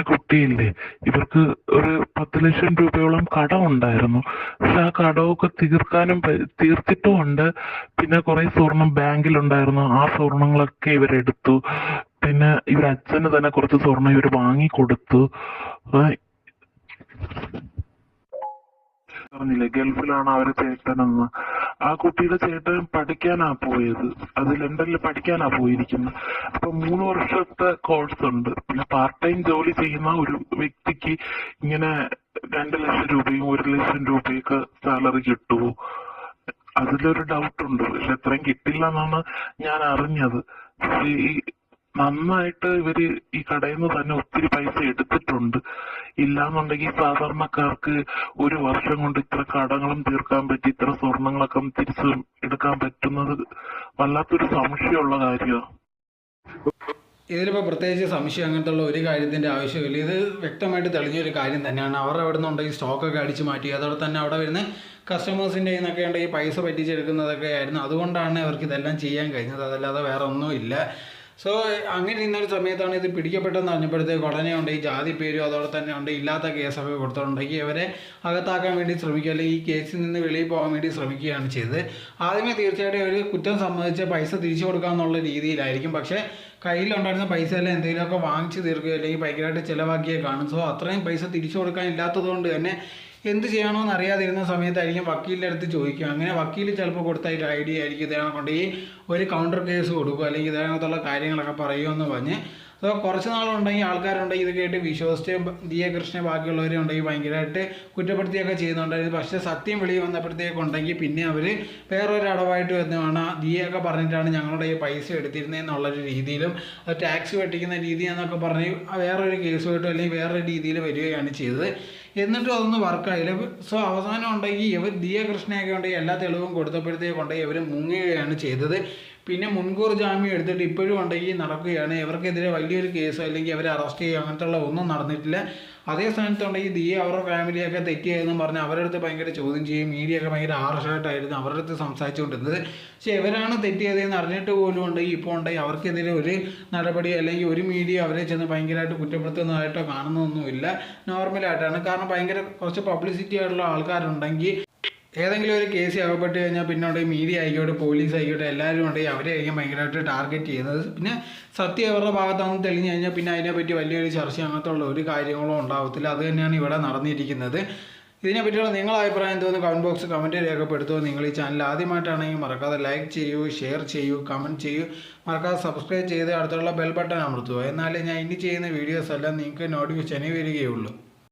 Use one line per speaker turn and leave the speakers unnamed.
കുട്ടിയില്ലേ, ഇവർക്ക് ഒരു 10 ലക്ഷം രൂപയോളം കടമുണ്ടായിരുന്നു. പക്ഷെ ആ കടമൊക്കെ തീർത്തിട്ടും ഉണ്ട്. പിന്നെ കുറെ സ്വർണം ബാങ്കിലുണ്ടായിരുന്നു, ആ സ്വർണങ്ങളൊക്കെ ഇവരെടുത്തു. പിന്നെ ഇവരച്ഛന് തന്നെ കുറച്ച് സ്വർണം ഇവർ വാങ്ങിക്കൊടുത്തു. ആ, പറഞ്ഞില്ലേ ഗൾഫിലാണ് അവരെ ചേട്ടനെന്ന്. ആ കുട്ടിയുടെ ചേട്ടൻ പഠിക്കാനാ പോയത്, അത് ലണ്ടനിൽ പഠിക്കാനാ പോയിരിക്കുന്നത്. അപ്പൊ 3 വർഷത്തെ കോഴ്സ് ഉണ്ട്. പിന്നെ പാർട്ട് ടൈം ജോലി ചെയ്യുന്ന ഒരു വ്യക്തിക്ക് ഇങ്ങനെ 2 ലക്ഷം രൂപയും 1 ലക്ഷം രൂപയൊക്കെ സാലറി കിട്ടുമോ? അതിലൊരു ഡൗട്ട് ഉണ്ട്. പക്ഷെ അത്രയും കിട്ടില്ല എന്നാണ് ഞാൻ അറിഞ്ഞത്. പക്ഷേ ഈ നന്നായിട്ട് ഇവര് ഈ കടയിൽ നിന്ന് തന്നെ ഒത്തിരി പൈസ എടുത്തിട്ടുണ്ട്. ഇല്ലാന്നുണ്ടെങ്കിൽ സാധാരണക്കാർക്ക് ഒരു വർഷം കൊണ്ട് ഇത്ര കടങ്ങളും തീർക്കാൻ പറ്റി, ഇത്ര സ്വർണങ്ങളൊക്കെ തിരിച്ചു എടുക്കാൻ പറ്റുന്നത് വല്ലാത്തൊരു സംശയമുള്ള കാര്യമാണ്.
ഇതിലിപ്പോൾ പ്രത്യേകിച്ച് സംശയം അങ്ങനത്തെ ഉള്ള ഒരു കാര്യത്തിൻ്റെ ആവശ്യമില്ല. ഇത് വ്യക്തമായിട്ട് തെളിഞ്ഞൊരു കാര്യം തന്നെയാണ്. അവർ അവിടെ നിന്നുണ്ടെങ്കിൽ സ്റ്റോക്കൊക്കെ അടിച്ചു മാറ്റി, അതോടെ തന്നെ അവിടെ വരുന്ന കസ്റ്റമേഴ്സിൻ്റെ നിന്നൊക്കെ ഉണ്ടെങ്കിൽ പൈസ പറ്റിച്ചെടുക്കുന്നതൊക്കെ ആയിരുന്നു. അതുകൊണ്ടാണ് അവർക്ക് ഇതെല്ലാം ചെയ്യാൻ കഴിഞ്ഞത്, അതല്ലാതെ വേറെ ഒന്നുമില്ല. സോ അങ്ങനെ ഇന്നൊരു സമയത്താണ് ഇത് പിടിക്കപ്പെട്ടെന്ന് അറിഞ്ഞപ്പോഴത്തേക്ക് ഉടനെ ഉണ്ട് ഈ ജാതി പേരും അതോടെ തന്നെ ഉണ്ട് ഇല്ലാത്ത കേസൊക്കെ കൊടുത്തിട്ടുണ്ടെങ്കിൽ ഇവരെ അകത്താക്കാൻ വേണ്ടി ശ്രമിക്കുക, അല്ലെങ്കിൽ ഈ കേസിൽ നിന്ന് വെളിയിൽ പോകാൻ വേണ്ടി ശ്രമിക്കുകയാണ് ചെയ്തത്. ആദ്യമേ തീർച്ചയായിട്ടും ഒരു കുറ്റം സംബന്ധിച്ച് പൈസ തിരിച്ചു കൊടുക്കാമെന്നുള്ള രീതിയിലായിരിക്കും. പക്ഷേ കയ്യിലുണ്ടായിരുന്ന പൈസ എല്ലാം എന്തെങ്കിലുമൊക്കെ വാങ്ങിച്ച് തീർക്കുക അല്ലെങ്കിൽ ഭയങ്കരമായിട്ട് ചിലവാക്കിയേ കാണും. സോ അത്രയും പൈസ തിരിച്ചു കൊടുക്കാൻ ഇല്ലാത്തത് കൊണ്ട് തന്നെ എന്ത് ചെയ്യണമെന്ന് അറിയാതിരുന്ന സമയത്തായിരിക്കും വക്കീലിൻ്റെ അടുത്ത് ചോദിക്കുക. അങ്ങനെ വക്കീൽ ചിലപ്പോൾ കൊടുത്ത ഒരു ഐഡിയ ആയിരിക്കും ഇതേനെ കൊണ്ട് ഈ ഒരു കൗണ്ടർ കേസ് കൊടുക്കുക, അല്ലെങ്കിൽ ഇതിനകത്തുള്ള കാര്യങ്ങളൊക്കെ പറയുമെന്ന് പറഞ്ഞ്. സോ കുറച്ച് നാളുണ്ടെങ്കിൽ ആൾക്കാരുണ്ടെങ്കിൽ ഇത് കേട്ട് വിശ്വസിച്ച് ദിയ കൃഷ്ണ ബാക്കിയുള്ളവരുണ്ടെങ്കിൽ ഭയങ്കരമായിട്ട് കുറ്റപ്പെടുത്തിയൊക്കെ ചെയ്യുന്നുണ്ടായിരുന്നു. പക്ഷേ സത്യം വെളിയിൽ വന്നപ്പോഴത്തേക്കുണ്ടെങ്കിൽ പിന്നെ അവർ വേറൊരു അടവായിട്ട് വരുന്നതാണ്. ദിയൊക്കെ പറഞ്ഞിട്ടാണ് ഞങ്ങളുടെ ഈ പൈസ എടുത്തിരുന്നതെന്നുള്ളൊരു രീതിയിലും അത് ടാക്സ് വെട്ടിക്കുന്ന രീതി എന്നൊക്കെ പറഞ്ഞ് വേറൊരു കേസുമായിട്ടും അല്ലെങ്കിൽ വേറൊരു രീതിയിൽ വരികയാണ് ചെയ്തത്. എന്നിട്ടും അതൊന്നും വർക്കായില്ല. സോ അവസാനം ഉണ്ടെങ്കിൽ ഇവർ ദിയ കൃഷ്ണയൊക്കെ ഉണ്ടെങ്കിൽ എല്ലാ തെളിവും കൊടുത്തപ്പോഴത്തേക്കുണ്ടെങ്കിൽ ഇവർ മുങ്ങുകയാണ് ചെയ്തത്. പിന്നെ മുൻകൂർ ജാമ്യം എടുത്തിട്ട് ഇപ്പോഴും ഉണ്ടെങ്കിൽ നടക്കുകയാണ്. ഇവർക്കെതിരെ വലിയൊരു കേസോ അല്ലെങ്കിൽ അവരെ അറസ്റ്റ് ചെയ്യുക അങ്ങനത്തെ ഒന്നും നടന്നിട്ടില്ല. അതേ സ്ഥാനത്തുണ്ടെങ്കിൽ ദിയ അവരുടെ ഫാമിലിയൊക്കെ തെറ്റിയായെന്ന് പറഞ്ഞ് അവരുടെ അടുത്ത് ഭയങ്കര ചോദ്യം ചെയ്യും, മീഡിയ ഒക്കെ ഭയങ്കര ആർഷായിട്ടായിരുന്നു അവരുടെ അടുത്ത് സംസാരിച്ചുകൊണ്ടിരുന്നത്. പക്ഷേ ഇവരാണ് തെറ്റിയതെന്ന് അറിഞ്ഞിട്ട് പോലും ഉണ്ടെങ്കിൽ ഇപ്പോൾ ഉണ്ടെങ്കിൽ അവർക്കെതിരെ ഒരു നടപടി അല്ലെങ്കിൽ ഒരു മീഡിയ അവരെ ചെന്ന് ഭയങ്കരമായിട്ട് കുറ്റപ്പെടുത്തുന്നതായിട്ടോ കാണുന്നൊന്നുമില്ല. നോർമലായിട്ടാണ്. കാരണം ഭയങ്കര കുറച്ച് പബ്ലിസിറ്റി ആയിട്ടുള്ള ആൾക്കാരുണ്ടെങ്കിൽ ഏതെങ്കിലും ഒരു കേസ് അകപ്പെട്ട് കഴിഞ്ഞാൽ പിന്നെ ഉണ്ടെങ്കിൽ മീഡിയ ആയിക്കോട്ടെ പോലീസ് ആയിക്കോട്ടെ എല്ലാവരും ഉണ്ടെങ്കിൽ അവരെ ആയിരിക്കും ഭയങ്കരമായിട്ട് ടാർഗറ്റ് ചെയ്യുന്നത്. പിന്നെ സത്യം അവരുടെ ഭാഗത്താണെന്ന് തെളിഞ്ഞു കഴിഞ്ഞാൽ പിന്നെ അതിനെപ്പറ്റി വലിയൊരു ചർച്ച അങ്ങനത്തെ ഉള്ള ഒരു കാര്യങ്ങളോ ഉണ്ടാവത്തില്ല. അത് തന്നെയാണ് ഇവിടെ നടന്നിരിക്കുന്നത്. ഇതിനെപ്പറ്റിയുള്ള നിങ്ങളുടെ അഭിപ്രായം തോന്നുന്നു കമൻറ്റ് ബോക്സ് കമൻറ്റ് രേഖപ്പെടുത്തുമോ. നിങ്ങൾ ഈ ചാനൽ ആദ്യമായിട്ടാണെങ്കിൽ മറക്കാതെ ലൈക്ക് ചെയ്യൂ, ഷെയർ ചെയ്യൂ, കമൻറ്റ് ചെയ്യൂ, മറക്കാതെ സബ്സ്ക്രൈബ് ചെയ്ത് അടുത്തുള്ള ബെൽ ബട്ടൺ അമർത്തുക. എന്നാലേ ഞാൻ ഇനി ചെയ്യുന്ന വീഡിയോസ് എല്ലാം നിങ്ങൾക്ക് നോട്ടിഫിക്കേഷന് വരികയുള്ളൂ.